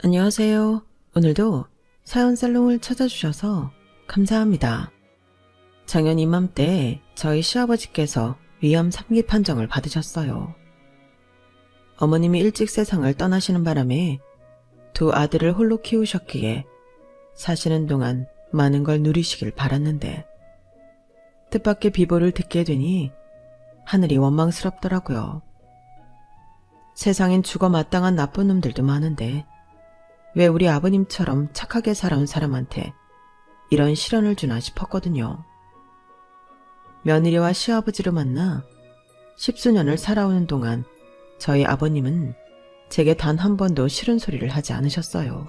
안녕하세요. 오늘도 사연살롱을 찾아주셔서 감사합니다. 작년 이맘때 저희 시아버지께서 위암 3기 판정을 받으셨어요. 어머님이 일찍 세상을 떠나시는 바람에 두 아들을 홀로 키우셨기에 사시는 동안 많은 걸 누리시길 바랐는데 뜻밖의 비보를 듣게 되니 하늘이 원망스럽더라고요. 세상엔 죽어 마땅한 나쁜 놈들도 많은데 왜 우리 아버님처럼 착하게 살아온 사람한테 이런 시련을 주나 싶었거든요. 며느리와 시아버지를 만나 10수년을 살아오는 동안 저희 아버님은 제게 단 한 번도 싫은 소리를 하지 않으셨어요.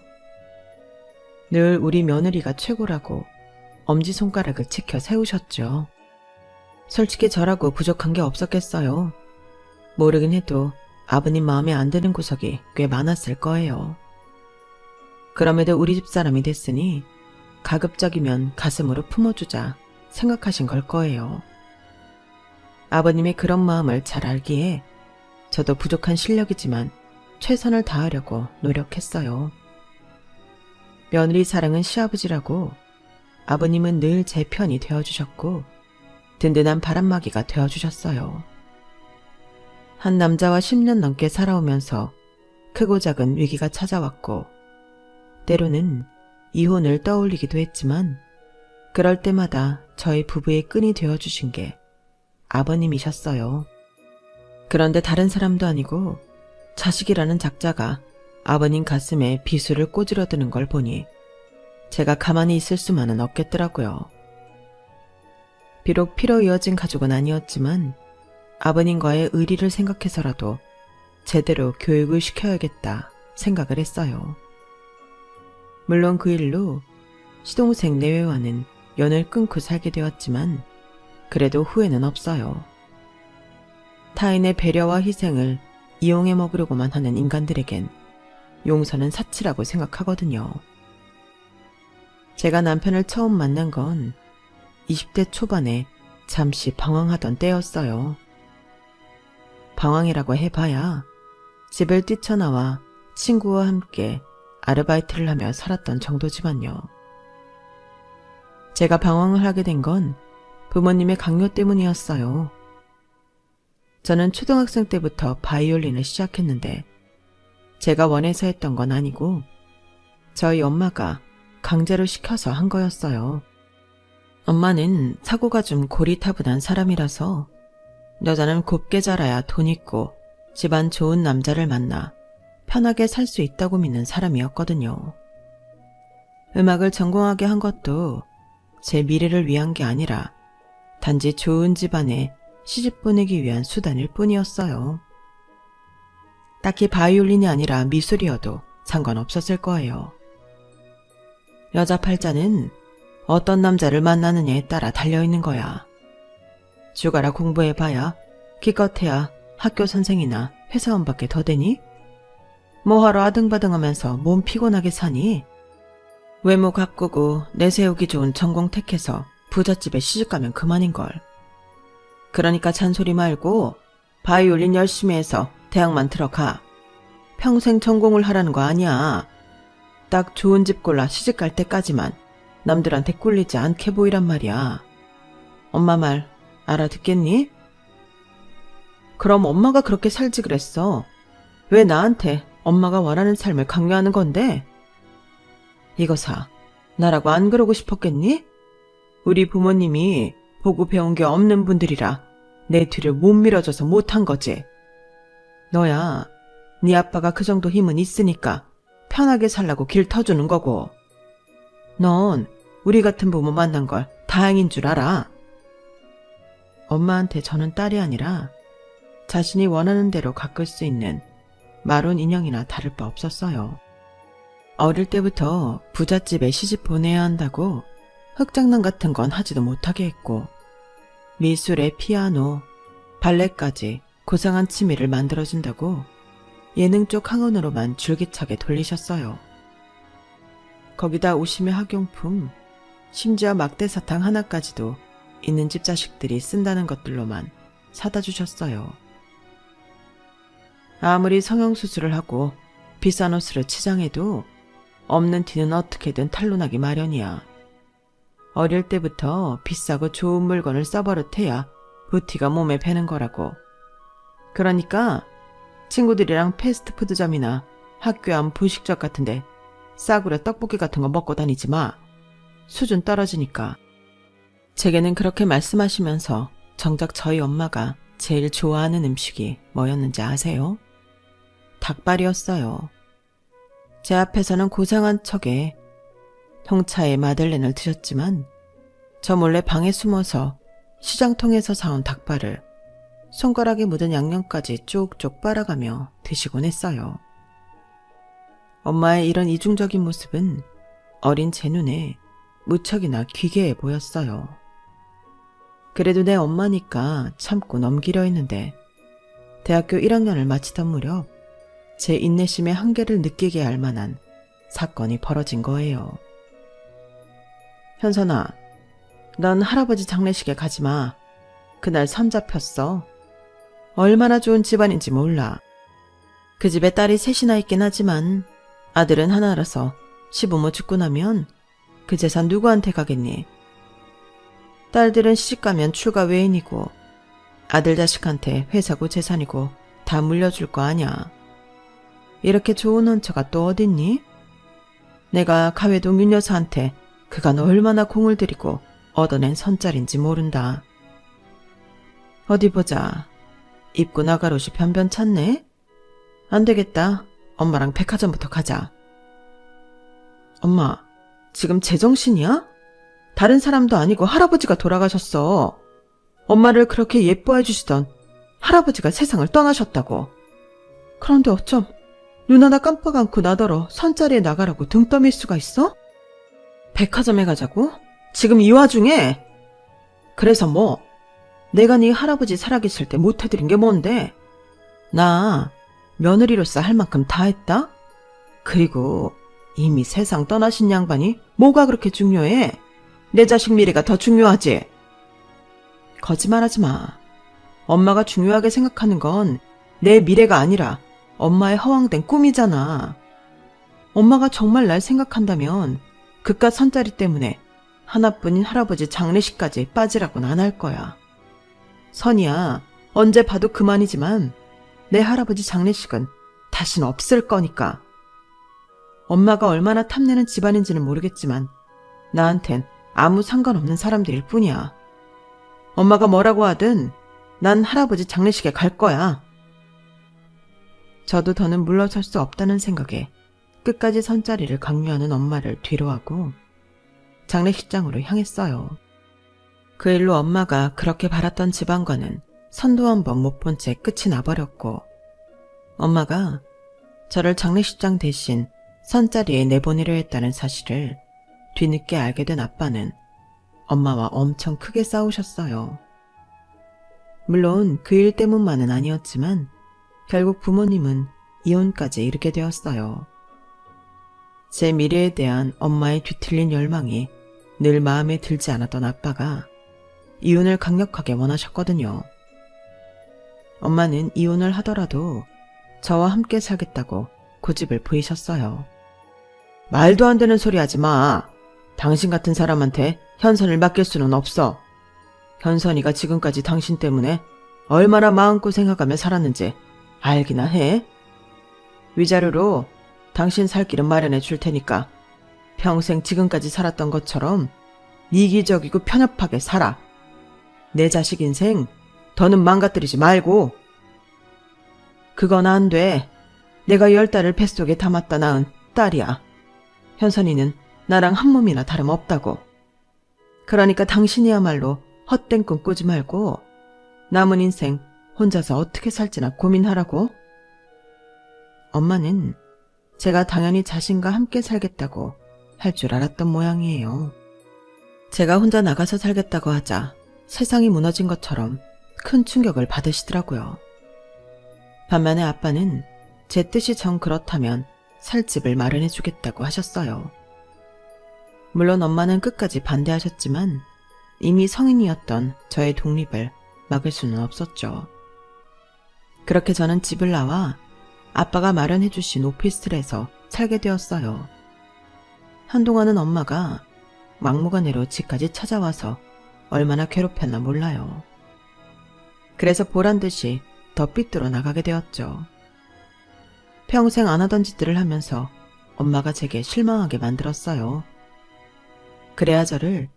늘 우리 며느리가 최고라고 엄지손가락을 치켜 세우셨죠. 솔직히 저라고 부족한 게 없었겠어요. 모르긴 해도 아버님 마음에 안 드는 구석이 꽤 많았을 거예요. 그럼에도 우리 집 사람이 됐으니 가급적이면 가슴으로 품어주자 생각하신 걸 거예요. 아버님의 그런 마음을 잘 알기에 저도 부족한 실력이지만 최선을 다하려고 노력했어요. 며느리 사랑은 시아버지라고 아버님은 늘 제 편이 되어주셨고 든든한 바람막이가 되어주셨어요. 한 남자와 10년 넘게 살아오면서 크고 작은 위기가 찾아왔고 때로는 이혼을 떠올리기도 했지만 그럴 때마다 저희 부부의 끈이 되어주신 게 아버님이셨어요. 그런데 다른 사람도 아니고 자식이라는 작자가 아버님 가슴에 비수를 꽂으려드는 걸 보니 제가 가만히 있을 수만은 없겠더라고요. 비록 피로 이어진 가족은 아니었지만 아버님과의 의리를 생각해서라도 제대로 교육을 시켜야겠다 생각을 했어요. 물론 그 일로 시동생 내외와는 연을 끊고 살게 되었지만 그래도 후회는 없어요. 타인의 배려와 희생을 이용해 먹으려고만 하는 인간들에겐 용서는 사치라고 생각하거든요. 제가 남편을 처음 만난 건 20대 초반에 잠시 방황하던 때였어요. 방황이라고 해봐야 집을 뛰쳐나와 친구와 함께 아르바이트를 하며 살았던 정도지만요. 제가 방황을 하게 된 건 부모님의 강요 때문이었어요. 저는 초등학생 때부터 바이올린을 시작했는데 제가 원해서 했던 건 아니고 저희 엄마가 강제로 시켜서 한 거였어요. 엄마는 사고가 좀 고리타분한 사람이라서 여자는 곱게 자라야 돈 있고 집안 좋은 남자를 만나 편하게 살 수 있다고 믿는 사람이었거든요. 음악을 전공하게 한 것도 제 미래를 위한 게 아니라 단지 좋은 집안에 시집 보내기 위한 수단일 뿐이었어요. 딱히 바이올린이 아니라 미술이어도 상관없었을 거예요. 여자 팔자는 어떤 남자를 만나느냐에 따라 달려있는 거야. 죽어라 공부해봐야 기껏해야 학교 선생이나 회사원밖에 더 되니? 뭐하러 아등바등하면서 몸 피곤하게 사니? 외모 가꾸고 내세우기 좋은 전공 택해서 부잣집에 시집가면 그만인걸. 그러니까 잔소리 말고 바이올린 열심히 해서 대학만 들어가. 평생 전공을 하라는 거 아니야. 딱 좋은 집 골라 시집갈 때까지만 남들한테 꿀리지 않게 보이란 말이야. 엄마 말 알아듣겠니? 그럼 엄마가 그렇게 살지 그랬어. 왜 나한테 엄마가 원하는 삶을 강요하는 건데? 이거사, 나라고 안 그러고 싶었겠니? 우리 부모님이 보고 배운 게 없는 분들이라 내 뒤를 못 밀어줘서 못한 거지. 너야, 네 아빠가 그 정도 힘은 있으니까 편하게 살라고 길 터주는 거고. 넌 우리 같은 부모 만난 걸 다행인 줄 알아. 엄마한테 저는 딸이 아니라 자신이 원하는 대로 가꿀 수 있는 마론 인형이나 다를 바 없었어요. 어릴 때부터 부잣집에 시집 보내야 한다고 흙장난 같은 건 하지도 못하게 했고 미술에 피아노, 발레까지 고상한 취미를 만들어준다고 예능 쪽 학원으로만 줄기차게 돌리셨어요. 거기다 오심의 학용품, 심지어 막대사탕 하나까지도 있는 집 자식들이 쓴다는 것들로만 사다 주셨어요. 아무리 성형수술을 하고 비싼 옷으로 치장해도 없는 티는 어떻게든 탄로나기 마련이야. 어릴 때부터 비싸고 좋은 물건을 써버릇해야 부티가 몸에 배는 거라고. 그러니까 친구들이랑 패스트푸드점이나 학교 앞 분식점 같은데 싸구려 떡볶이 같은 거 먹고 다니지 마. 수준 떨어지니까. 제게는 그렇게 말씀하시면서 정작 저희 엄마가 제일 좋아하는 음식이 뭐였는지 아세요? 닭발이었어요. 제 앞에서는 고상한 척에 홍차에 마들렌을 드셨지만 저 몰래 방에 숨어서 시장통에서 사온 닭발을 손가락에 묻은 양념까지 쪽쪽 빨아가며 드시곤 했어요. 엄마의 이런 이중적인 모습은 어린 제 눈에 무척이나 귀괴해 보였어요. 그래도 내 엄마니까 참고 넘기려 했는데 대학교 1학년을 마치던 무렵 제 인내심의 한계를 느끼게 할 만한 사건이 벌어진 거예요. 현선아, 넌 할아버지 장례식에 가지마. 그날 선 잡혔어. 얼마나 좋은 집안인지 몰라. 그 집에 딸이 셋이나 있긴 하지만 아들은 하나라서 시부모 죽고 나면 그 재산 누구한테 가겠니? 딸들은 시집가면 출가 외인이고 아들 자식한테 회사고 재산이고 다 물려줄 거 아냐. 이렇게 좋은 헌처가 또 어딨니? 내가 가회동 윤 여사한테 그간 얼마나 공을 들이고 얻어낸 선짤인지 모른다. 어디 보자. 입고 나갈 옷이 변변찮네? 안 되겠다. 엄마랑 백화점부터 가자. 엄마, 지금 제정신이야? 다른 사람도 아니고 할아버지가 돌아가셨어. 엄마를 그렇게 예뻐해 주시던 할아버지가 세상을 떠나셨다고. 그런데 어쩜 눈 하나 깜빡 않고 나더러 선자리에 나가라고 등 떠밀 수가 있어? 백화점에 가자고? 지금 이 와중에? 그래서 뭐? 내가 네 할아버지 살아계실 때 못해드린 게 뭔데? 나 며느리로서 할 만큼 다 했다? 그리고 이미 세상 떠나신 양반이 뭐가 그렇게 중요해? 내 자식 미래가 더 중요하지? 거짓말하지 마. 엄마가 중요하게 생각하는 건 내 미래가 아니라 엄마의 허황된 꿈이잖아. 엄마가 정말 날 생각한다면 그깟 선자리 때문에 하나뿐인 할아버지 장례식까지 빠지라고는 안 할 거야. 선이야, 언제 봐도 그만이지만 내 할아버지 장례식은 다신 없을 거니까. 엄마가 얼마나 탐내는 집안인지는 모르겠지만 나한텐 아무 상관없는 사람들일 뿐이야. 엄마가 뭐라고 하든 난 할아버지 장례식에 갈 거야. 저도 더는 물러설 수 없다는 생각에 끝까지 선자리를 강요하는 엄마를 뒤로하고 장례식장으로 향했어요. 그 일로 엄마가 그렇게 바랐던 집안과는 선도 한 번 못 본 채 끝이 나버렸고 엄마가 저를 장례식장 대신 선자리에 내보내려 했다는 사실을 뒤늦게 알게 된 아빠는 엄마와 엄청 크게 싸우셨어요. 물론 그 일 때문만은 아니었지만 결국 부모님은 이혼까지 이르게 되었어요. 제 미래에 대한 엄마의 뒤틀린 열망이 늘 마음에 들지 않았던 아빠가 이혼을 강력하게 원하셨거든요. 엄마는 이혼을 하더라도 저와 함께 살겠다고 고집을 부리셨어요. 말도 안 되는 소리 하지 마. 당신 같은 사람한테 현선을 맡길 수는 없어. 현선이가 지금까지 당신 때문에 얼마나 마음고생하가며 살았는지 알기나 해. 위자료로 당신 살 길은 마련해 줄 테니까 평생 지금까지 살았던 것처럼 이기적이고 편협하게 살아. 내 자식 인생 더는 망가뜨리지 말고. 그건 안 돼. 내가 10달을 뱃속에 담았다 낳은 딸이야. 현선이는 나랑 한 몸이나 다름없다고. 그러니까 당신이야말로 헛된 꿈 꾸지 말고 남은 인생 혼자서 어떻게 살지나 고민하라고. 엄마는 제가 당연히 자신과 함께 살겠다고 할 줄 알았던 모양이에요. 제가 혼자 나가서 살겠다고 하자 세상이 무너진 것처럼 큰 충격을 받으시더라고요. 반면에 아빠는 제 뜻이 정 그렇다면 살 집을 마련해 주겠다고 하셨어요. 물론 엄마는 끝까지 반대하셨지만 이미 성인이었던 저의 독립을 막을 수는 없었죠. 그렇게 저는 집을 나와 아빠가 마련해주신 오피스텔에서 살게 되었어요. 한동안은 엄마가 막무가내로 집까지 찾아와서 얼마나 괴롭혔나 몰라요. 그래서 보란듯이 더 삐뚤어 나가게 되었죠. 평생 안 하던 짓들을 하면서 엄마가 제게 실망하게 만들었어요. 그래야 저를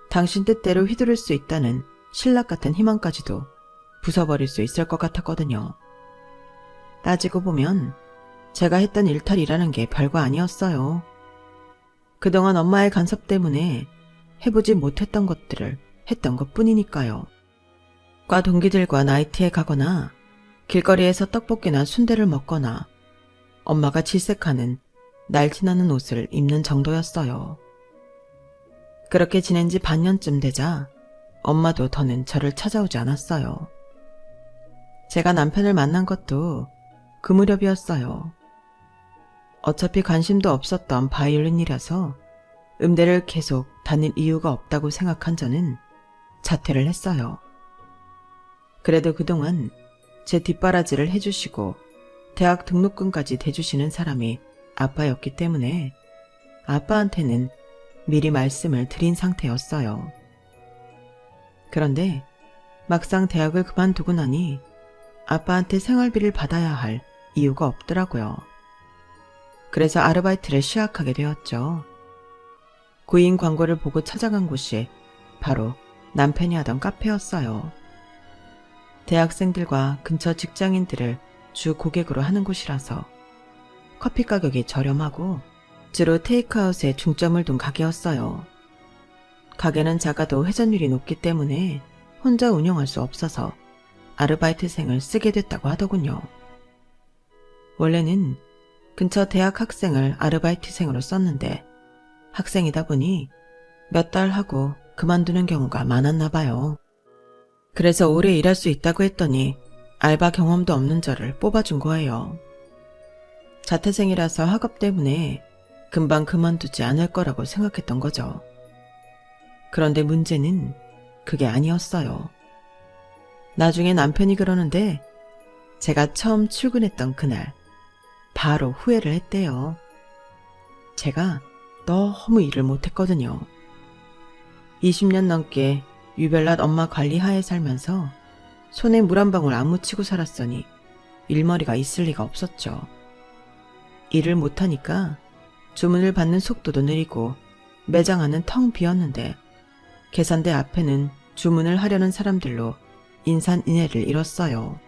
당신 뜻대로 휘두를 수 있다는 신락 같은 희망까지도 부숴버릴 수 있을 것 같았거든요. 따지고 보면 제가 했던 일탈이라는 게 별거 아니었어요. 그동안 엄마의 간섭 때문에 해보지 못했던 것들을 했던 것뿐이니까요. 과 동기들과 나이트에 가거나 길거리에서 떡볶이나 순대를 먹거나 엄마가 질색하는 날티나는 옷을 입는 정도였어요. 그렇게 지낸 지 반년쯤 되자 엄마도 더는 저를 찾아오지 않았어요. 제가 남편을 만난 것도 그 무렵이었어요. 어차피 관심도 없었던 바이올린이라서 음대를 계속 다닐 이유가 없다고 생각한 저는 자퇴를 했어요. 그래도 그동안 제 뒷바라지를 해주시고 대학 등록금까지 대주시는 사람이 아빠였기 때문에 아빠한테는 미리 말씀을 드린 상태였어요. 그런데 막상 대학을 그만두고 나니 아빠한테 생활비를 받아야 할 이유가 없더라고요. 그래서 아르바이트를 시작하게 되었죠. 구인 광고를 보고 찾아간 곳이 바로 남편이 하던 카페였어요. 대학생들과 근처 직장인들을 주 고객으로 하는 곳이라서 커피 가격이 저렴하고 주로 테이크아웃에 중점을 둔 가게였어요. 가게는 작아도 회전율이 높기 때문에 혼자 운영할 수 없어서 아르바이트생을 쓰게 됐다고 하더군요. 원래는 근처 대학 학생을 아르바이트생으로 썼는데 학생이다 보니 몇 달 하고 그만두는 경우가 많았나 봐요. 그래서 오래 일할 수 있다고 했더니 알바 경험도 없는 저를 뽑아준 거예요. 자퇴생이라서 학업 때문에 금방 그만두지 않을 거라고 생각했던 거죠. 그런데 문제는 그게 아니었어요. 나중에 남편이 그러는데 제가 처음 출근했던 그날 바로 후회를 했대요. 제가 너무 일을 못했거든요. 20년 넘게 유별난 엄마 관리하에 살면서 손에 물 한 방울 안 묻히고 살았으니 일머리가 있을 리가 없었죠. 일을 못하니까 주문을 받는 속도도 느리고 매장 안은 텅 비었는데 계산대 앞에는 주문을 하려는 사람들로 인산인해를 잃었어요.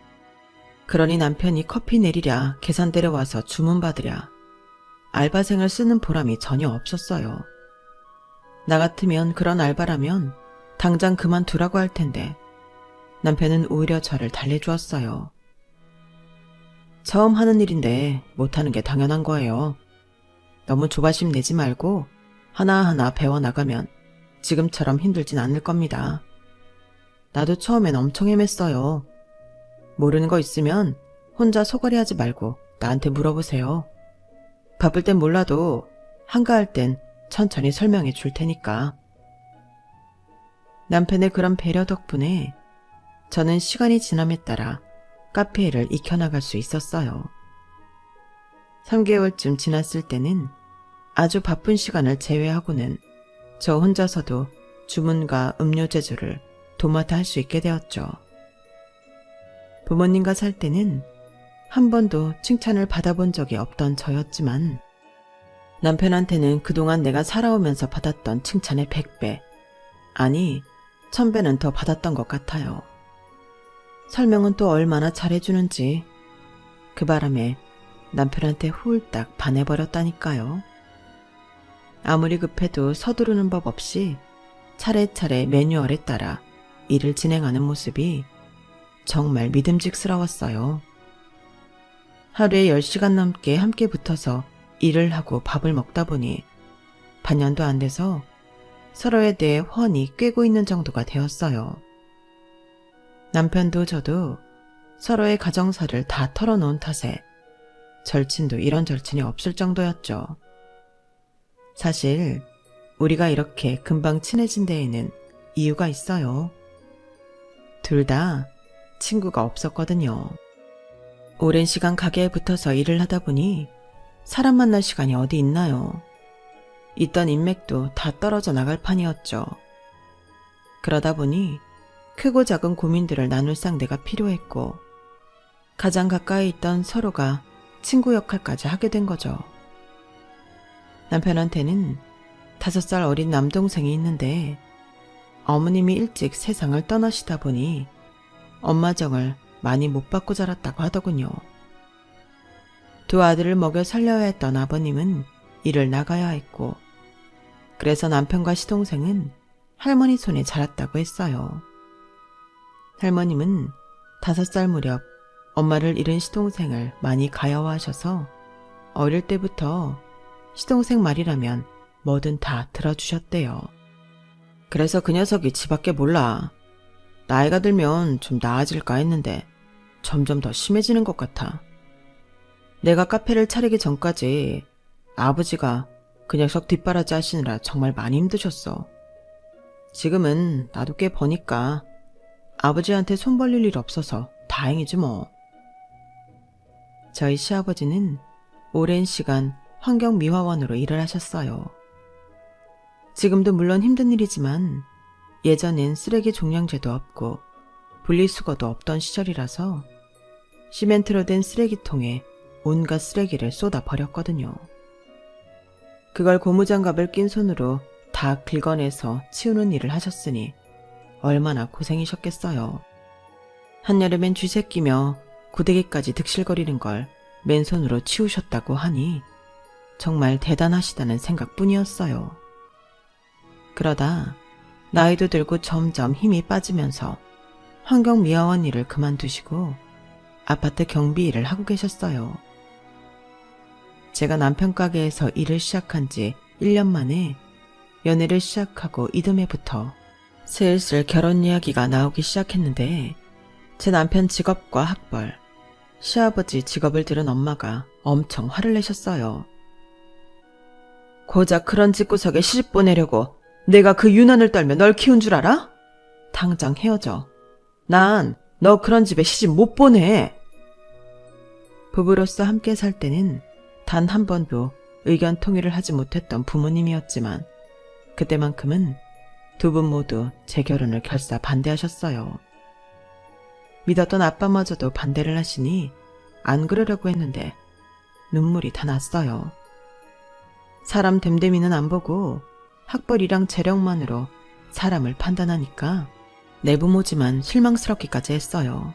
그러니 남편이 커피 내리랴 계산대로 와서 주문 받으랴 알바생을 쓰는 보람이 전혀 없었어요. 나 같으면 그런 알바라면 당장 그만두라고 할 텐데 남편은 오히려 저를 달래주었어요. 처음 하는 일인데 못하는 게 당연한 거예요. 너무 조바심 내지 말고 하나하나 배워나가면 지금처럼 힘들진 않을 겁니다. 나도 처음엔 엄청 헤맸어요. 모르는 거 있으면 혼자 소갈이 하지 말고 나한테 물어보세요. 바쁠 땐 몰라도 한가할 땐 천천히 설명해 줄 테니까. 남편의 그런 배려 덕분에 저는 시간이 지남에 따라 카페 일을 익혀나갈 수 있었어요. 3개월쯤 지났을 때는 아주 바쁜 시간을 제외하고는 저 혼자서도 주문과 음료 제조를 도맡아 할 수 있게 되었죠. 부모님과 살 때는 한 번도 칭찬을 받아본 적이 없던 저였지만 남편한테는 그동안 내가 살아오면서 받았던 칭찬의 100배, 아니 1000배는 더 받았던 것 같아요. 설명은 또 얼마나 잘해주는지 그 바람에 남편한테 훌딱 반해버렸다니까요. 아무리 급해도 서두르는 법 없이 차례차례 매뉴얼에 따라 일을 진행하는 모습이 정말 믿음직스러웠어요. 하루에 10시간 넘게 함께 붙어서 일을 하고 밥을 먹다 보니 반년도 안 돼서 서로에 대해 훤히 꿰고 있는 정도가 되었어요. 남편도 저도 서로의 가정사를 다 털어놓은 탓에 절친도 이런 절친이 없을 정도였죠. 사실 우리가 이렇게 금방 친해진 데에는 이유가 있어요. 둘 다 친구가 없었거든요. 오랜 시간 가게에 붙어서 일을 하다 보니 사람 만날 시간이 어디 있나요? 있던 인맥도 다 떨어져 나갈 판이었죠. 그러다 보니 크고 작은 고민들을 나눌 상대가 필요했고 가장 가까이 있던 서로가 친구 역할까지 하게 된 거죠. 남편한테는 5살 어린 남동생이 있는데 어머님이 일찍 세상을 떠나시다 보니 엄마 정을 많이 못 받고 자랐다고 하더군요. 두 아들을 먹여 살려야 했던 아버님은 일을 나가야 했고 그래서 남편과 시동생은 할머니 손에 자랐다고 했어요. 할머님은 5살 무렵 엄마를 잃은 시동생을 많이 가여워하셔서 어릴 때부터 시동생 말이라면 뭐든 다 들어주셨대요. 그래서 그 녀석이 지 밖에 몰라. 나이가 들면 좀 나아질까 했는데 점점 더 심해지는 것 같아. 내가 카페를 차리기 전까지 아버지가 그 녀석 뒷바라지 하시느라 정말 많이 힘드셨어. 지금은 나도 꽤 버니까 아버지한테 손 벌릴 일 없어서 다행이지 뭐. 저희 시아버지는 오랜 시간 환경미화원으로 일을 하셨어요. 지금도 물론 힘든 일이지만 예전엔 쓰레기 종량제도 없고 분리수거도 없던 시절이라서 시멘트로 된 쓰레기통에 온갖 쓰레기를 쏟아 버렸거든요. 그걸 고무장갑을 낀 손으로 다 긁어내서 치우는 일을 하셨으니 얼마나 고생이셨겠어요. 한여름엔 쥐새 끼며 고데기까지 득실거리는 걸 맨손으로 치우셨다고 하니 정말 대단하시다는 생각뿐이었어요. 그러다 나이도 들고 점점 힘이 빠지면서 환경미화원 일을 그만두시고 아파트 경비 일을 하고 계셨어요. 제가 남편 가게에서 일을 시작한 지 1년 만에 연애를 시작하고 이듬해부터 슬슬 결혼 이야기가 나오기 시작했는데 제 남편 직업과 학벌, 시아버지 직업을 들은 엄마가 엄청 화를 내셨어요. 고작 그런 집구석에 시집 보내려고 내가 그 유난을 떨며 널 키운 줄 알아? 당장 헤어져. 난 너 그런 집에 시집 못 보내. 부부로서 함께 살 때는 단 한 번도 의견 통일을 하지 못했던 부모님이었지만 그때만큼은 두 분 모두 제 결혼을 결사 반대하셨어요. 믿었던 아빠마저도 반대를 하시니 안 그러려고 했는데 눈물이 다 났어요. 사람 됨됨이는 안 보고 학벌이랑 재력만으로 사람을 판단하니까 내 부모지만 실망스럽기까지 했어요.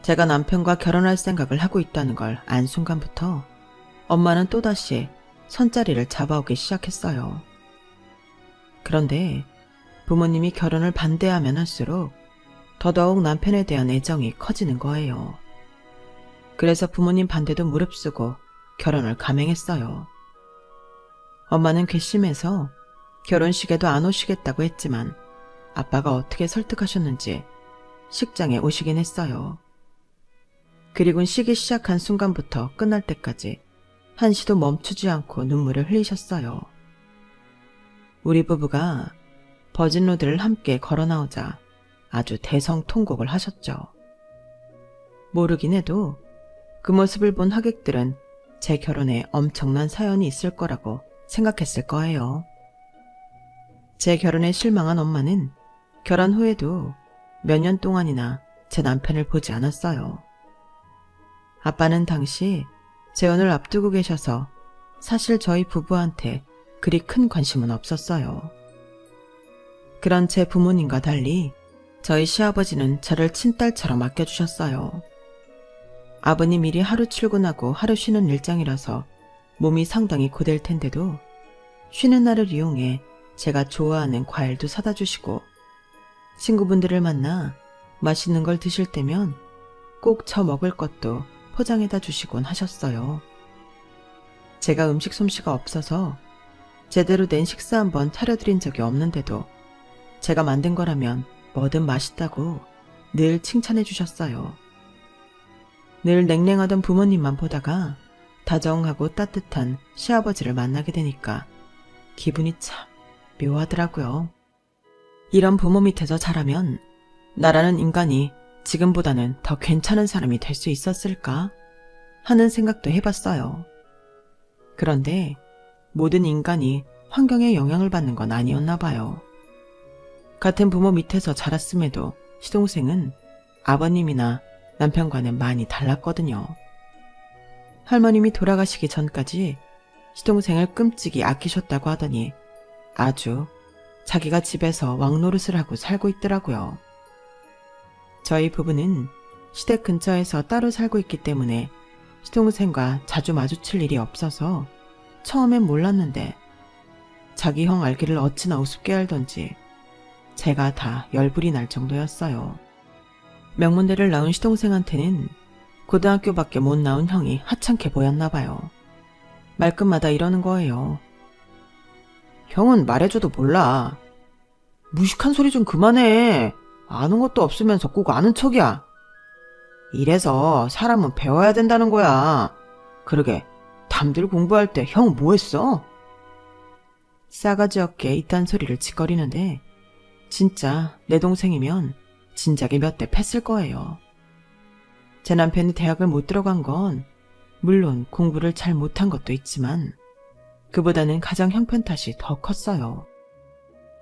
제가 남편과 결혼할 생각을 하고 있다는 걸 안 순간부터 엄마는 또다시 선자리를 잡아오기 시작했어요. 그런데 부모님이 결혼을 반대하면 할수록 더더욱 남편에 대한 애정이 커지는 거예요. 그래서 부모님 반대도 무릅쓰고 결혼을 감행했어요. 엄마는 괘씸해서 결혼식에도 안 오시겠다고 했지만 아빠가 어떻게 설득하셨는지 식장에 오시긴 했어요. 그리곤 쉬기 시작한 순간부터 끝날 때까지 한시도 멈추지 않고 눈물을 흘리셨어요. 우리 부부가 버진로드를 함께 걸어 나오자 아주 대성통곡을 하셨죠. 모르긴 해도 그 모습을 본 하객들은 제 결혼에 엄청난 사연이 있을 거라고 생각했을 거예요. 제 결혼에 실망한 엄마는 결혼 후에도 몇 년 동안이나 제 남편을 보지 않았어요. 아빠는 당시 재혼을 앞두고 계셔서 사실 저희 부부한테 그리 큰 관심은 없었어요. 그런 제 부모님과 달리 저희 시아버지는 저를 친딸처럼 아껴주셨어요. 아버님 일이 하루 출근하고 하루 쉬는 일정이라서 몸이 상당히 고될 텐데도 쉬는 날을 이용해 제가 좋아하는 과일도 사다 주시고 친구분들을 만나 맛있는 걸 드실 때면 꼭 저 먹을 것도 포장해다 주시곤 하셨어요. 제가 음식 솜씨가 없어서 제대로 된 식사 한번 차려드린 적이 없는데도 제가 만든 거라면 뭐든 맛있다고 늘 칭찬해 주셨어요. 늘 냉랭하던 부모님만 보다가 다정하고 따뜻한 시아버지를 만나게 되니까 기분이 참 묘하더라고요. 이런 부모 밑에서 자라면 나라는 인간이 지금보다는 더 괜찮은 사람이 될 수 있었을까 하는 생각도 해봤어요. 그런데 모든 인간이 환경에 영향을 받는 건 아니었나 봐요. 같은 부모 밑에서 자랐음에도 시동생은 아버님이나 남편과는 많이 달랐거든요. 할머님이 돌아가시기 전까지 시동생을 끔찍이 아끼셨다고 하더니 아주 자기가 집에서 왕노릇을 하고 살고 있더라고요. 저희 부부는 시댁 근처에서 따로 살고 있기 때문에 시동생과 자주 마주칠 일이 없어서 처음엔 몰랐는데 자기 형 알기를 어찌나 우습게 알던지 제가 다 열불이 날 정도였어요. 명문대를 나온 시동생한테는 고등학교밖에 못 나온 형이 하찮게 보였나 봐요. 말끝마다 이러는 거예요. 형은 말해줘도 몰라. 무식한 소리 좀 그만해. 아는 것도 없으면서 꼭 아는 척이야. 이래서 사람은 배워야 된다는 거야. 그러게 남들 공부할 때 형 뭐 했어? 싸가지 없게 이딴 소리를 짓거리는데 진짜 내 동생이면 진작에 몇 대 팼을 거예요. 제 남편이 대학을 못 들어간 건 물론 공부를 잘 못한 것도 있지만 그보다는 가장 형편 탓이 더 컸어요.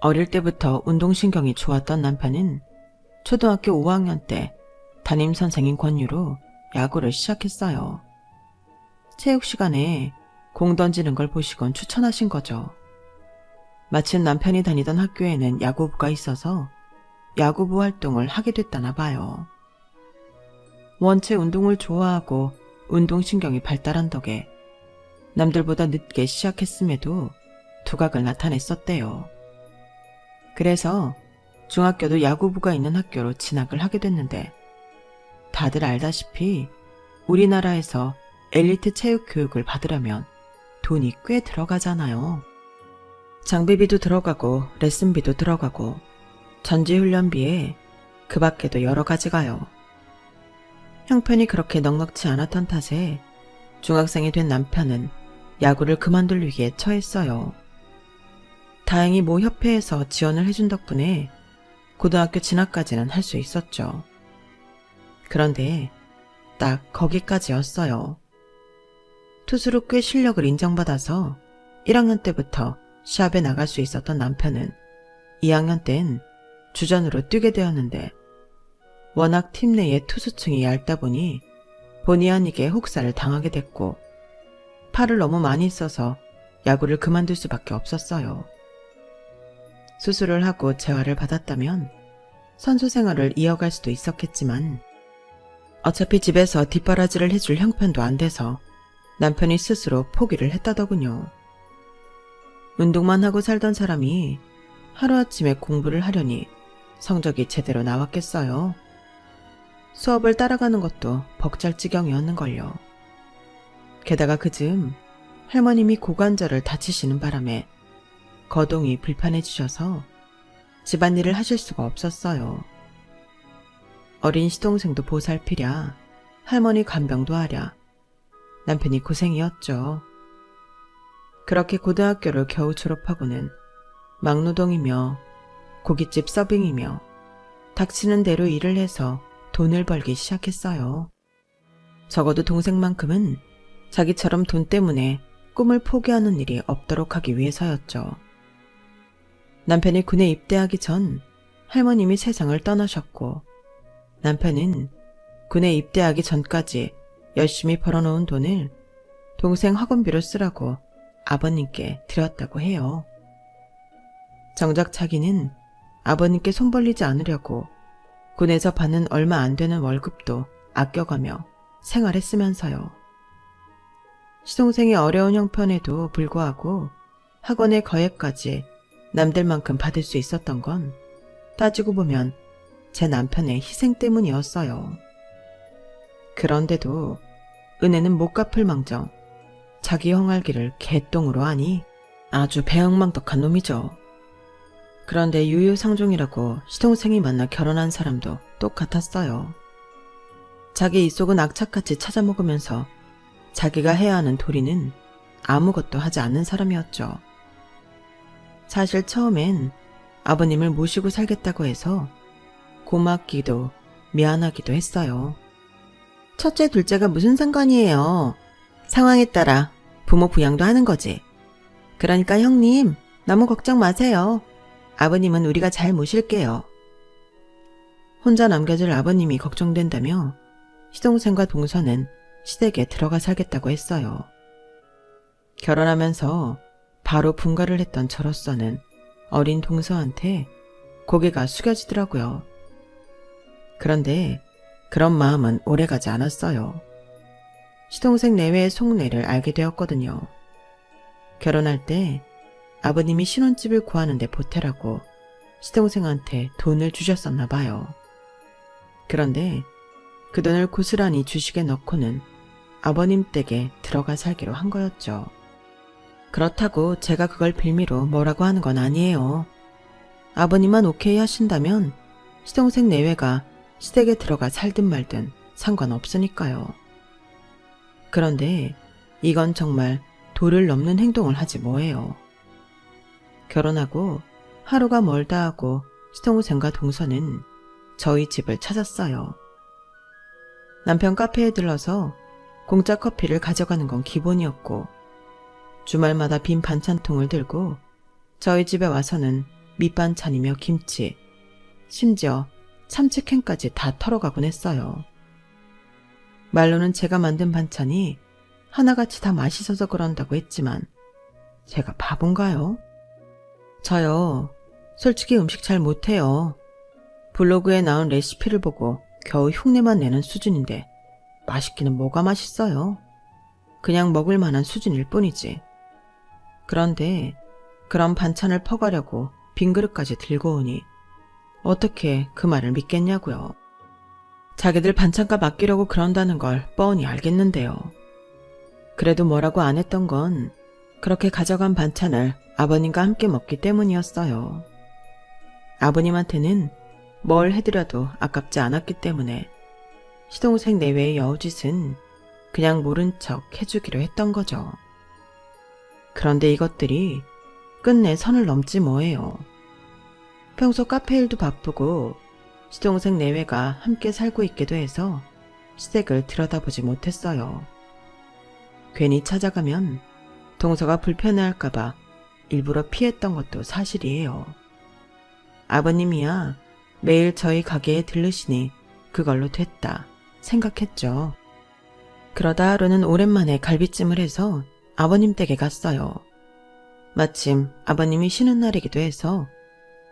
어릴 때부터 운동신경이 좋았던 남편은 초등학교 5학년 때 담임선생님 권유로 야구를 시작했어요. 체육 시간에 공 던지는 걸 보시곤 추천하신 거죠. 마침 남편이 다니던 학교에는 야구부가 있어서 야구부 활동을 하게 됐다나 봐요. 원체 운동을 좋아하고 운동신경이 발달한 덕에 남들보다 늦게 시작했음에도 두각을 나타냈었대요. 그래서 중학교도 야구부가 있는 학교로 진학을 하게 됐는데 다들 알다시피 우리나라에서 엘리트 체육 교육을 받으려면 돈이 꽤 들어가잖아요. 장비비도 들어가고 레슨비도 들어가고 전지훈련비에 그 밖에도 여러 가지가요. 형편이 그렇게 넉넉지 않았던 탓에 중학생이 된 남편은 야구를 그만둘 위기에 처했어요. 다행히 모 협회에서 지원을 해준 덕분에 고등학교 진학까지는 할 수 있었죠. 그런데 딱 거기까지였어요. 투수로 꽤 실력을 인정받아서 1학년 때부터 시합에 나갈 수 있었던 남편은 2학년 땐 주전으로 뛰게 되었는데 워낙 팀 내의 투수층이 얇다 보니 본의 아니게 혹사를 당하게 됐고 팔을 너무 많이 써서 야구를 그만둘 수밖에 없었어요. 수술을 하고 재활을 받았다면 선수 생활을 이어갈 수도 있었겠지만 어차피 집에서 뒷바라지를 해줄 형편도 안 돼서 남편이 스스로 포기를 했다더군요. 운동만 하고 살던 사람이 하루아침에 공부를 하려니 성적이 제대로 나왔겠어요. 수업을 따라가는 것도 벅찰지경이었는걸요. 게다가 그즈음 할머님이 고관절을 다치시는 바람에 거동이 불편해지셔서 집안일을 하실 수가 없었어요. 어린 시동생도 보살피랴 할머니 간병도 하랴 남편이 고생이었죠. 그렇게 고등학교를 겨우 졸업하고는 막노동이며 고깃집 서빙이며 닥치는 대로 일을 해서 돈을 벌기 시작했어요. 적어도 동생만큼은 자기처럼 돈 때문에 꿈을 포기하는 일이 없도록 하기 위해서였죠. 남편이 군에 입대하기 전 할머님이 세상을 떠나셨고 남편은 군에 입대하기 전까지 열심히 벌어놓은 돈을 동생 학원비로 쓰라고 아버님께 드렸다고 해요. 정작 자기는 아버님께 손 벌리지 않으려고 군에서 받는 얼마 안 되는 월급도 아껴가며 생활했으면서요. 시동생이 어려운 형편에도 불구하고 학원의 거액까지 남들만큼 받을 수 있었던 건 따지고 보면 제 남편의 희생 때문이었어요. 그런데도 은혜는 못 갚을 망정 자기 형알기를 개똥으로 하니 아주 배엉망덕한 놈이죠. 그런데 유유상종이라고 시동생이 만나 결혼한 사람도 똑같았어요. 자기 입속은 악착같이 찾아먹으면서 자기가 해야 하는 도리는 아무것도 하지 않는 사람이었죠. 사실 처음엔 아버님을 모시고 살겠다고 해서 고맙기도 미안하기도 했어요. 첫째, 둘째가 무슨 상관이에요. 상황에 따라 부모 부양도 하는 거지. 그러니까 형님, 너무 걱정 마세요. 아버님은 우리가 잘 모실게요. 혼자 남겨질 아버님이 걱정된다며 시동생과 동서는 시댁에 들어가 살겠다고 했어요. 결혼하면서 바로 분가를 했던 저로서는 어린 동서한테 고개가 숙여지더라고요. 그런데 그런 마음은 오래가지 않았어요. 시동생 내외의 속내를 알게 되었거든요. 결혼할 때 아버님이 신혼집을 구하는데 보태라고 시동생한테 돈을 주셨었나 봐요. 그런데 그 돈을 고스란히 주식에 넣고는 아버님 댁에 들어가 살기로 한 거였죠. 그렇다고 제가 그걸 빌미로 뭐라고 하는 건 아니에요. 아버님만 오케이 하신다면 시동생 내외가 시댁에 들어가 살든 말든 상관없으니까요. 그런데 이건 정말 도를 넘는 행동을 하지 뭐예요. 결혼하고 하루가 멀다 하고 시동생과 동서는 저희 집을 찾았어요. 남편 카페에 들러서 공짜 커피를 가져가는 건 기본이었고 주말마다 빈 반찬통을 들고 저희 집에 와서는 밑반찬이며 김치, 심지어 참치캔까지 다 털어가곤 했어요. 말로는 제가 만든 반찬이 하나같이 다 맛있어서 그런다고 했지만 제가 바본가요? 저요, 솔직히 음식 잘 못해요. 블로그에 나온 레시피를 보고 겨우 흉내만 내는 수준인데 맛있기는 뭐가 맛있어요. 그냥 먹을 만한 수준일 뿐이지. 그런데 그런 반찬을 퍼가려고 빈 그릇까지 들고 오니 어떻게 그 말을 믿겠냐고요. 자기들 반찬값 아끼려고 그런다는 걸 뻔히 알겠는데요. 그래도 뭐라고 안 했던 건 그렇게 가져간 반찬을 아버님과 함께 먹기 때문이었어요. 아버님한테는 뭘 해드려도 아깝지 않았기 때문에 시동생 내외의 여우짓은 그냥 모른 척 해주기로 했던 거죠. 그런데 이것들이 끝내 선을 넘지 뭐예요. 평소 카페 일도 바쁘고 시동생 내외가 함께 살고 있기도 해서 시댁을 들여다보지 못했어요. 괜히 찾아가면 동서가 불편해할까봐 일부러 피했던 것도 사실이에요. 아버님이야 매일 저희 가게에 들르시니 그걸로 됐다 생각했죠. 그러다 하루는 오랜만에 갈비찜을 해서 아버님 댁에 갔어요. 마침 아버님이 쉬는 날이기도 해서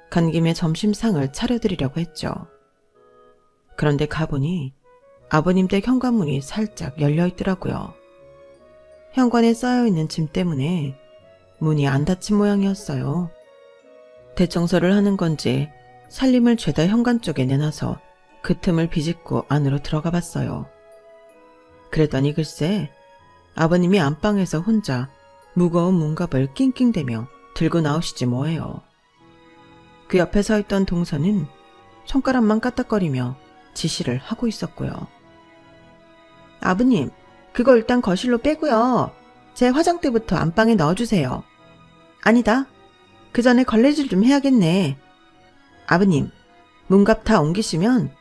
간 김에 점심상을 차려드리려고 했죠. 그런데 가보니 아버님 댁 현관문이 살짝 열려있더라고요. 현관에 쌓여있는 짐 때문에 문이 안 닫힌 모양이었어요. 대청소를 하는 건지 살림을 죄다 현관 쪽에 내놔서 그 틈을 비집고 안으로 들어가 봤어요. 그랬더니 글쎄 아버님이 안방에서 혼자 무거운 문갑을 낑낑대며 들고 나오시지 뭐예요. 그 옆에 서 있던 동서는 손가락만 까딱거리며 지시를 하고 있었고요. 아버님, 그거 일단 거실로 빼고요. 제 화장대부터 안방에 넣어주세요. 아니다. 그 전에 걸레질 좀 해야겠네. 아버님, 문갑 다 옮기시면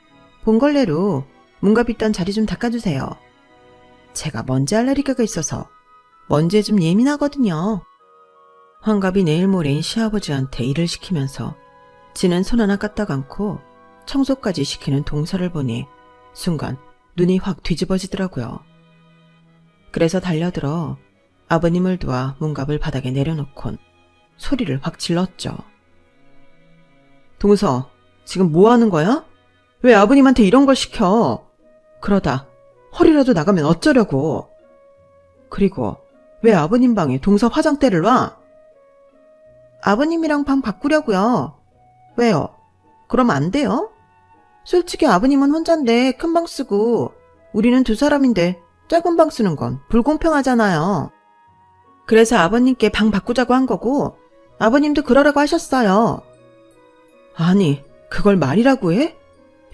봉걸레로 문갑 있던 자리 좀 닦아주세요. 제가 먼지 알레르기가 있어서 먼지에 좀 예민하거든요. 환갑이 내일 모레인 시아버지한테 일을 시키면서 지는 손 하나 까딱 않고 청소까지 시키는 동서를 보니 순간 눈이 확 뒤집어지더라고요. 그래서 달려들어 아버님을 도와 문갑을 바닥에 내려놓곤 소리를 확 질렀죠. 동서, 지금 뭐 하는 거야? 왜 아버님한테 이런 걸 시켜? 그러다 허리라도 나가면 어쩌려고. 그리고 왜 아버님 방에 동서 화장대를 놔? 아버님이랑 방 바꾸려고요. 왜요? 그럼 안 돼요? 솔직히 아버님은 혼잔데 큰 방 쓰고 우리는 두 사람인데 작은 방 쓰는 건 불공평하잖아요. 그래서 아버님께 방 바꾸자고 한 거고 아버님도 그러라고 하셨어요. 아니, 그걸 말이라고 해?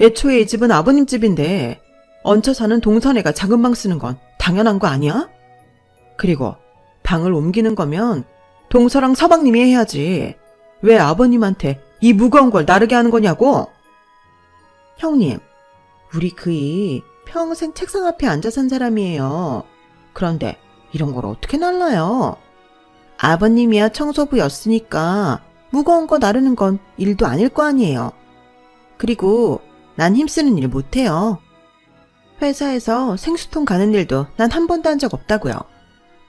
애초에 이 집은 아버님 집인데 얹혀 사는 동선애가 작은 방 쓰는 건 당연한 거 아니야? 그리고 방을 옮기는 거면 동서랑 서방님이 해야지. 왜 아버님한테 이 무거운 걸 나르게 하는 거냐고? 형님, 우리 그이 평생 책상 앞에 앉아 산 사람이에요. 그런데 이런 걸 어떻게 날라요? 아버님이야 청소부였으니까 무거운 거 나르는 건 일도 아닐 거 아니에요. 그리고 난 힘쓰는 일 못해요. 회사에서 생수통 가는 일도 난 한 번도 한 적 없다고요.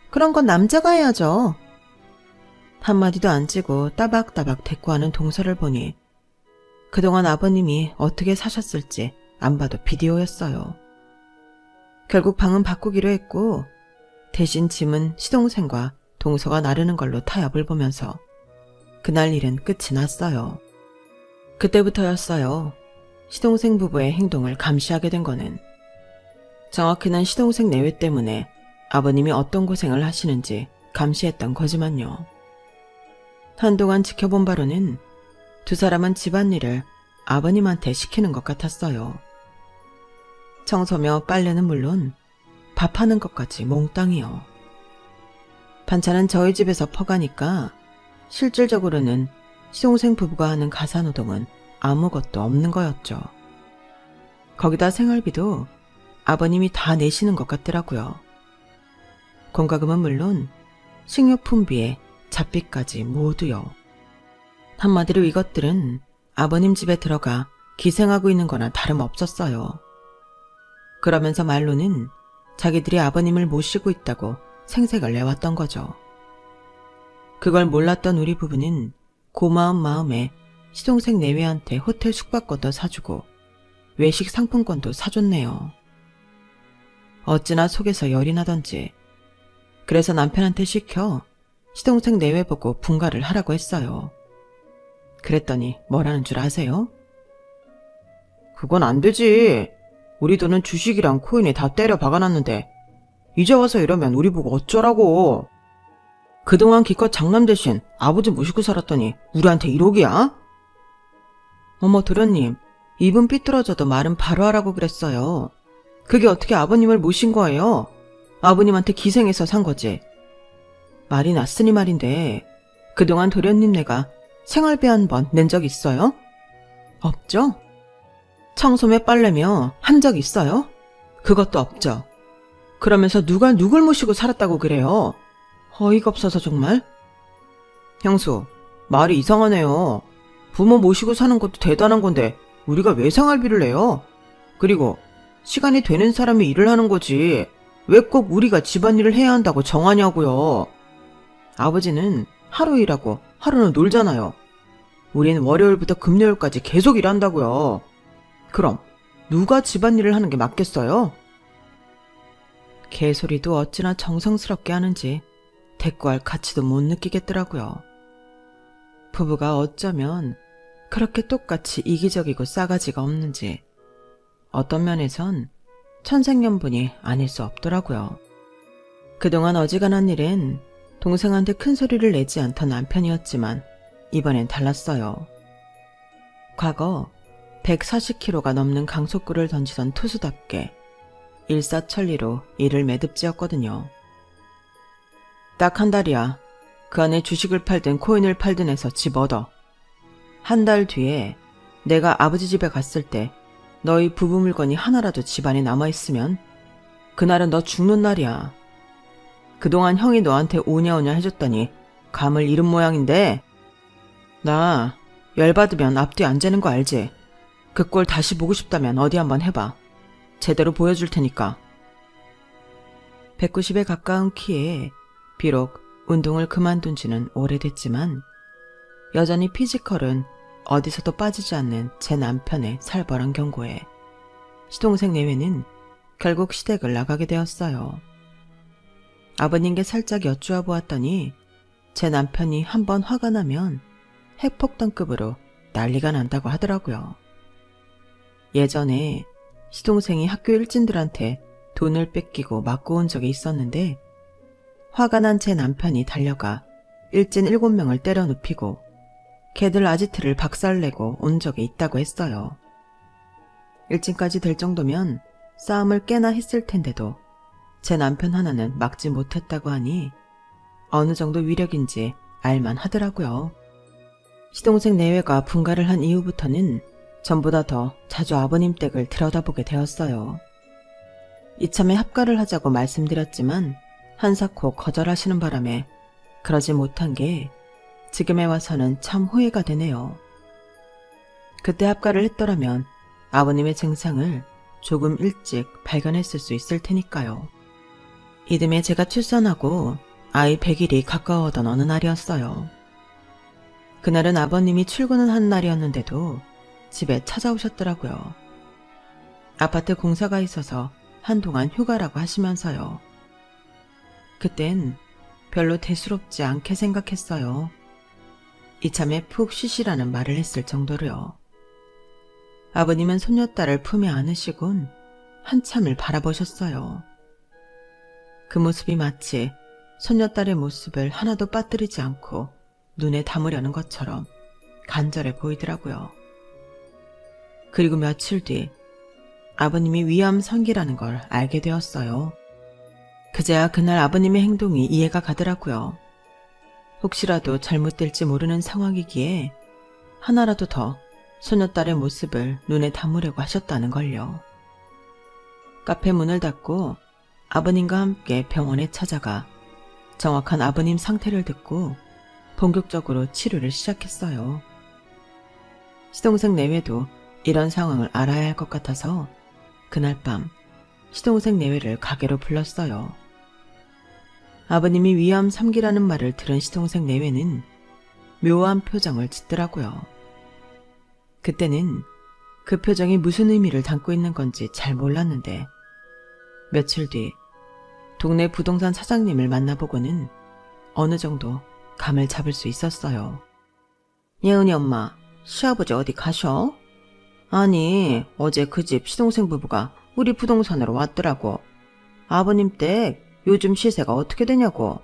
그런 건 남자가 해야죠. 한마디도 안 찌고 따박따박 대꾸하는 동서를 보니 그동안 아버님이 어떻게 사셨을지 안 봐도 비디오였어요. 결국 방은 바꾸기로 했고 대신 짐은 시동생과 동서가 나르는 걸로 타협을 보면서 그날 일은 끝이 났어요. 그때부터였어요. 시동생 부부의 행동을 감시하게 된 거는. 정확히는 시동생 내외 때문에 아버님이 어떤 고생을 하시는지 감시했던 거지만요. 한동안 지켜본 바로는 두 사람은 집안일을 아버님한테 시키는 것 같았어요. 청소며 빨래는 물론 밥하는 것까지 몽땅이요. 반찬은 저희 집에서 퍼가니까 실질적으로는 시동생 부부가 하는 가사노동은 아무것도 없는 거였죠. 거기다 생활비도 아버님이 다 내시는 것 같더라고요. 공과금은 물론 식료품비에 잡비까지 모두요. 한마디로 이것들은 아버님 집에 들어가 기생하고 있는 거나 다름없었어요. 그러면서 말로는 자기들이 아버님을 모시고 있다고 생색을 내왔던 거죠. 그걸 몰랐던 우리 부부는 고마운 마음에 시동생 내외한테 호텔 숙박권도 사주고 외식 상품권도 사줬네요. 어찌나 속에서 열이 나던지 그래서 남편한테 시켜 시동생 내외 보고 분가를 하라고 했어요. 그랬더니 뭐라는 줄 아세요? 그건 안 되지. 우리 돈은 주식이랑 코인에 다 때려 박아놨는데 이제 와서 이러면 우리 보고 어쩌라고. 그동안 기껏 장남 대신 아버지 모시고 살았더니 우리한테 1억이야? 어머 도련님, 입은 삐뚤어져도 말은 바로 하라고 그랬어요. 그게 어떻게 아버님을 모신 거예요? 아버님한테 기생해서 산 거지. 말이 났으니 말인데 그동안 도련님네가 생활비 한 번 낸 적 있어요? 없죠? 청소며 빨래며 한 적 있어요? 그것도 없죠. 그러면서 누가 누굴 모시고 살았다고 그래요? 어이가 없어서 정말. 형수, 말이 이상하네요. 부모 모시고 사는 것도 대단한 건데 우리가 왜 생활비를 내요? 그리고 시간이 되는 사람이 일을 하는 거지 왜 꼭 우리가 집안일을 해야 한다고 정하냐고요. 아버지는 하루 일하고 하루는 놀잖아요. 우린 월요일부터 금요일까지 계속 일한다고요. 그럼 누가 집안일을 하는 게 맞겠어요? 개소리도 어찌나 정성스럽게 하는지 대꾸할 가치도 못 느끼겠더라고요. 부부가 어쩌면 그렇게 똑같이 이기적이고 싸가지가 없는지 어떤 면에선 천생연분이 아닐 수 없더라고요. 그동안 어지간한 일엔 동생한테 큰 소리를 내지 않던 남편이었지만 이번엔 달랐어요. 과거 140kg가 넘는 강속구를 던지던 투수답게 일사천리로 일을 매듭지었거든요. 딱 한 달이야. 그 안에 주식을 팔든 코인을 팔든 해서 집 얻어. 한 달 뒤에 내가 아버지 집에 갔을 때 너희 부부 물건이 하나라도 집안에 남아있으면 그날은 너 죽는 날이야. 그동안 형이 너한테 오냐오냐 해줬더니 감을 잃은 모양인데 나 열받으면 앞뒤 안 재는 거 알지? 그 꼴 다시 보고 싶다면 어디 한번 해봐. 제대로 보여줄 테니까. 190에 가까운 키에 비록 운동을 그만둔 지는 오래됐지만 여전히 피지컬은 어디서도 빠지지 않는 제 남편의 살벌한 경고에 시동생 내외는 결국 시댁을 나가게 되었어요. 아버님께 살짝 여쭈어 보았더니 제 남편이 한번 화가 나면 핵폭탄급으로 난리가 난다고 하더라고요. 예전에 시동생이 학교 일진들한테 돈을 뺏기고 맞고 온 적이 있었는데 화가 난 제 남편이 달려가 일진 7명을 때려 눕히고 걔들 아지트를 박살내고 온 적이 있다고 했어요. 일진까지 될 정도면 싸움을 꽤나 했을 텐데도 제 남편 하나는 막지 못했다고 하니 어느 정도 위력인지 알만 하더라고요. 시동생 내외가 분가를 한 이후부터는 전보다 더 자주 아버님 댁을 들여다보게 되었어요. 이참에 합가를 하자고 말씀드렸지만 한사코 거절하시는 바람에 그러지 못한 게 지금에 와서는 참 후회가 되네요. 그때 합가를 했더라면 아버님의 증상을 조금 일찍 발견했을 수 있을 테니까요. 이듬해 제가 출산하고 아이 100일이 가까워오던 어느 날이었어요. 그날은 아버님이 출근을 한 날이었는데도 집에 찾아오셨더라고요. 아파트 공사가 있어서 한동안 휴가라고 하시면서요. 그땐 별로 대수롭지 않게 생각했어요. 이참에 푹 쉬시라는 말을 했을 정도로요. 아버님은 손녀딸을 품에 안으시곤 한참을 바라보셨어요. 그 모습이 마치 손녀딸의 모습을 하나도 빠뜨리지 않고 눈에 담으려는 것처럼 간절해 보이더라고요. 그리고 며칠 뒤 아버님이 위암성기라는 걸 알게 되었어요. 그제야 그날 아버님의 행동이 이해가 가더라고요. 혹시라도 잘못될지 모르는 상황이기에 하나라도 더 손녀딸의 모습을 눈에 담으려고 하셨다는 걸요. 카페 문을 닫고 아버님과 함께 병원에 찾아가 정확한 아버님 상태를 듣고 본격적으로 치료를 시작했어요. 시동생 내외도 이런 상황을 알아야 할 것 같아서 그날 밤 시동생 내외를 가게로 불렀어요. 아버님이 위암 3기라는 말을 들은 시동생 내외는 묘한 표정을 짓더라고요. 그때는 그 표정이 무슨 의미를 담고 있는 건지 잘 몰랐는데 며칠 뒤 동네 부동산 사장님을 만나보고는 어느 정도 감을 잡을 수 있었어요. 예은이 엄마, 시아버지 어디 가셔? 아니, 어제 그 집 시동생 부부가 우리 부동산으로 왔더라고. 아버님 댁 요즘 시세가 어떻게 되냐고.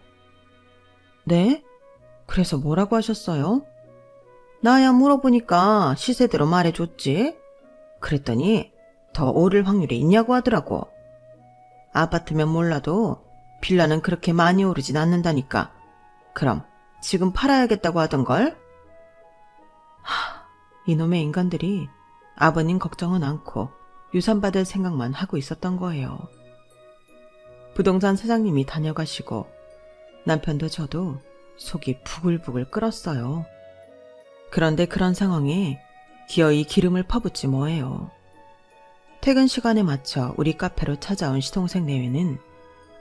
네? 그래서 뭐라고 하셨어요? 나야 물어보니까 시세대로 말해줬지. 그랬더니 더 오를 확률이 있냐고 하더라고. 아파트면 몰라도 빌라는 그렇게 많이 오르진 않는다니까. 그럼 지금 팔아야겠다고 하던걸? 이놈의 인간들이 아버님 걱정은 않고 유산받을 생각만 하고 있었던 거예요. 부동산 사장님이 다녀가시고 남편도 저도 속이 부글부글 끓었어요. 그런데 그런 상황에 기어이 기름을 퍼붓지 뭐예요. 퇴근 시간에 맞춰 우리 카페로 찾아온 시동생 내외는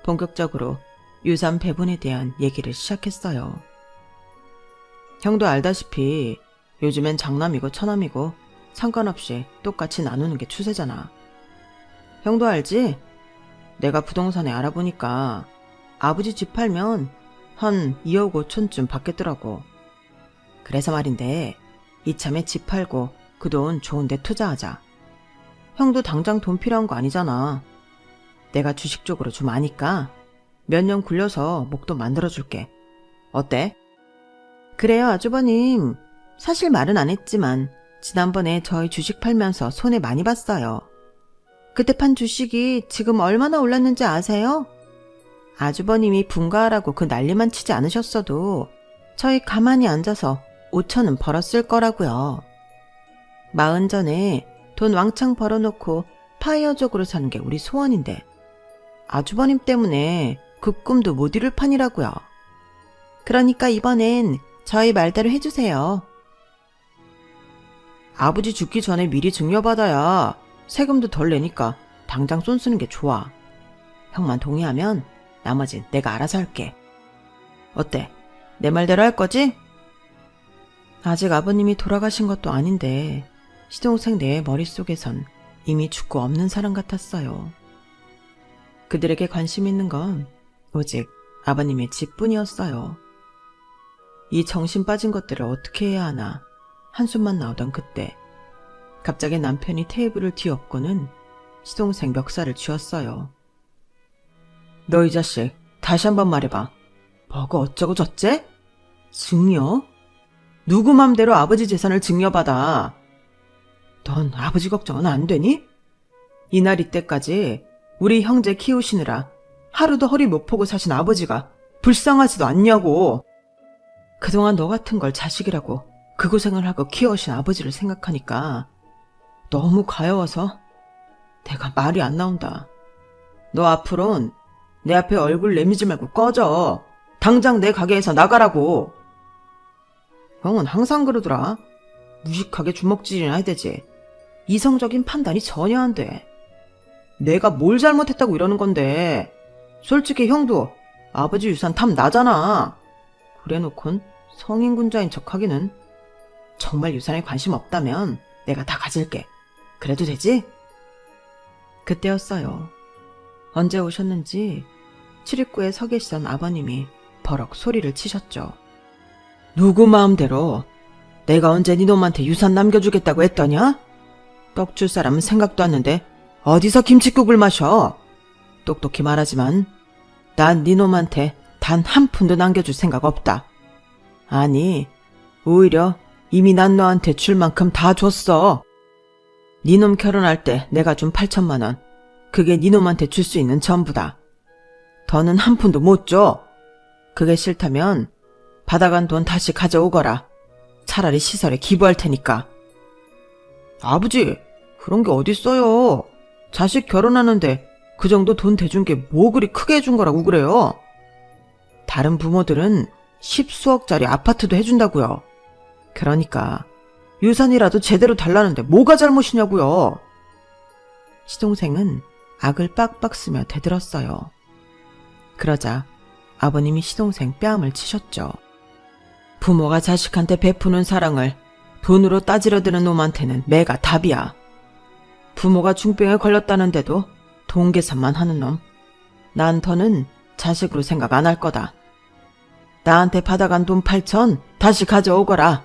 본격적으로 유산 배분에 대한 얘기를 시작했어요. 형도 알다시피 요즘엔 장남이고 처남이고 상관없이 똑같이 나누는 게 추세잖아. 형도 알지? 내가 부동산에 알아보니까 아버지 집 팔면 한 2억 5천쯤 받겠더라고. 그래서 말인데 이참에 집 팔고 그 돈 좋은 데 투자하자. 형도 당장 돈 필요한 거 아니잖아. 내가 주식 쪽으로 좀 아니까 몇 년 굴려서 목돈 만들어줄게. 어때? 그래요, 아주버님. 사실 말은 안 했지만 지난번에 저희 주식 팔면서 손해 많이 봤어요. 그때 판 주식이 지금 얼마나 올랐는지 아세요? 아주버님이 분가하라고 그 난리만 치지 않으셨어도 저희 가만히 앉아서 5천은 벌었을 거라고요. 40 전에 돈 왕창 벌어놓고 파이어족으로 사는 게 우리 소원인데 아주버님 때문에 그 꿈도 못 이룰 판이라고요. 그러니까 이번엔 저희 말대로 해주세요. 아버지 죽기 전에 미리 증여받아야 세금도 덜 내니까 당장 쏜 쓰는 게 좋아. 형만 동의하면 나머진 내가 알아서 할게. 어때? 내 말대로 할 거지? 아직 아버님이 돌아가신 것도 아닌데 시동생 내의 머릿속에선 이미 죽고 없는 사람 같았어요. 그들에게 관심 있는 건 오직 아버님의 집뿐이었어요. 이 정신 빠진 것들을 어떻게 해야 하나 한숨만 나오던 그때 갑자기 남편이 테이블을 뒤엎고는 시동생 멱살을 쥐었어요. 너 이 자식 다시 한번 말해봐. 뭐가 어쩌고 저째? 증여? 누구 맘대로 아버지 재산을 증여받아. 넌 아버지 걱정은 안 되니? 이날 이때까지 우리 형제 키우시느라 하루도 허리 못 펴고 사신 아버지가 불쌍하지도 않냐고. 그동안 너 같은 걸 자식이라고 그 고생을 하고 키워오신 아버지를 생각하니까 너무 가여워서 내가 말이 안 나온다. 너 앞으론 내 앞에 얼굴 내미지 말고 꺼져. 당장 내 가게에서 나가라고. 형은 항상 그러더라. 무식하게 주먹질이나 해야 되지. 이성적인 판단이 전혀 안 돼. 내가 뭘 잘못했다고 이러는 건데. 솔직히 형도 아버지 유산 탐 나잖아. 그래놓곤 성인군자인 척하기는. 정말 유산에 관심 없다면 내가 다 가질게. 그래도 되지? 그때였어요. 언제 오셨는지 출입구에 서 계시던 아버님이 버럭 소리를 치셨죠. 누구 마음대로 내가 언제 니놈한테 유산 남겨주겠다고 했더냐? 떡 줄 사람은 생각도 않는데 어디서 김칫국을 마셔? 똑똑히 말하지만 난 니놈한테 단 한 푼도 남겨줄 생각 없다. 아니, 오히려 이미 난 너한테 줄 만큼 다 줬어. 니놈 결혼할 때 내가 준 8천만 원, 그게 니놈한테 줄 수 있는 전부다. 더는 한 푼도 못 줘. 그게 싫다면 받아간 돈 다시 가져오거라. 차라리 시설에 기부할 테니까. 아버지, 그런 게 어딨어요. 자식 결혼하는데 그 정도 돈 대준 게 뭐 그리 크게 해준 거라고 그래요. 다른 부모들은 10수억짜리 아파트도 해준다고요. 그러니까 유산이라도 제대로 달라는데 뭐가 잘못이냐고요. 시동생은 악을 빡빡 쓰며 대들었어요. 그러자 아버님이 시동생 뺨을 치셨죠. 부모가 자식한테 베푸는 사랑을 돈으로 따지려 드는 놈한테는 매가 답이야. 부모가 중병에 걸렸다는데도 돈 계산만 하는 놈. 난 더는 자식으로 생각 안 할 거다. 나한테 받아간 돈 8천 다시 가져오거라.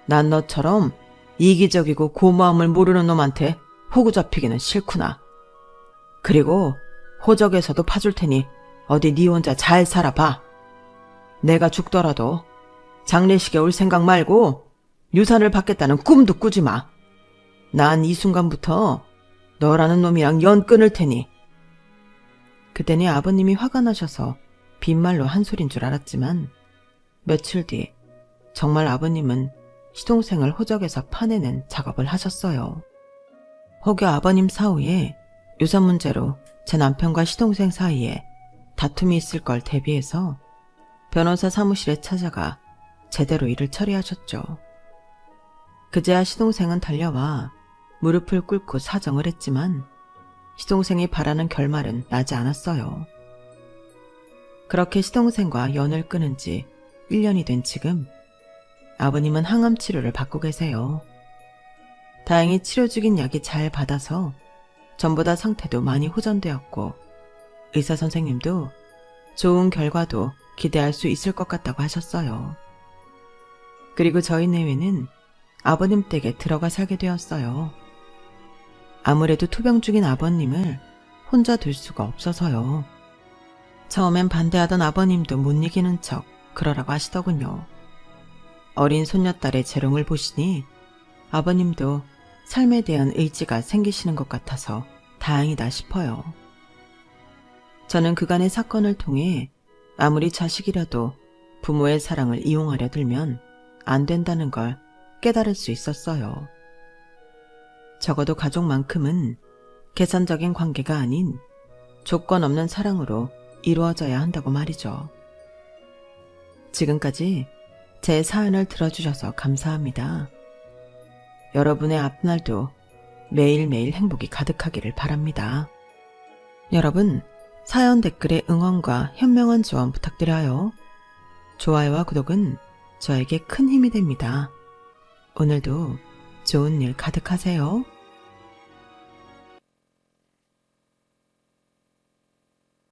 난 너처럼 이기적이고 고마움을 모르는 놈한테 호구 잡히기는 싫구나. 그리고 호적에서도 파줄 테니 어디 네 혼자 잘 살아봐. 내가 죽더라도 장례식에 올 생각 말고 유산을 받겠다는 꿈도 꾸지 마. 난 이 순간부터 너라는 놈이랑 연 끊을 테니. 그때니 아버님이 화가 나셔서 빈말로 한 소린 줄 알았지만 며칠 뒤 정말 아버님은 시동생을 호적에서 파내는 작업을 하셨어요. 혹여 아버님 사후에 유산 문제로 제 남편과 시동생 사이에 다툼이 있을 걸 대비해서 변호사 사무실에 찾아가 제대로 일을 처리하셨죠. 그제야 시동생은 달려와 무릎을 꿇고 사정을 했지만 시동생이 바라는 결말은 나지 않았어요. 그렇게 시동생과 연을 끊은 지 1년이 된 지금 아버님은 항암 치료를 받고 계세요. 다행히 치료 중인 약이 잘 받아서 전보다 상태도 많이 호전되었고 의사 선생님도 좋은 결과도 기대할 수 있을 것 같다고 하셨어요. 그리고 저희 내외는 아버님 댁에 들어가 살게 되었어요. 아무래도 투병 중인 아버님을 혼자 둘 수가 없어서요. 처음엔 반대하던 아버님도 못 이기는 척 그러라고 하시더군요. 어린 손녀딸의 재롱을 보시니 아버님도 삶에 대한 의지가 생기시는 것 같아서 다행이다 싶어요. 저는 그간의 사건을 통해 아무리 자식이라도 부모의 사랑을 이용하려 들면 안 된다는 걸 깨달을 수 있었어요. 적어도 가족만큼은 계산적인 관계가 아닌 조건 없는 사랑으로 이루어져야 한다고 말이죠. 지금까지 제 사연을 들어주셔서 감사합니다. 여러분의 앞날도 매일매일 행복이 가득하기를 바랍니다. 여러분, 사연 댓글에 응원과 현명한 조언 부탁드려요. 좋아요와 구독은 저에게 큰 힘이 됩니다. 오늘도 좋은 일 가득하세요.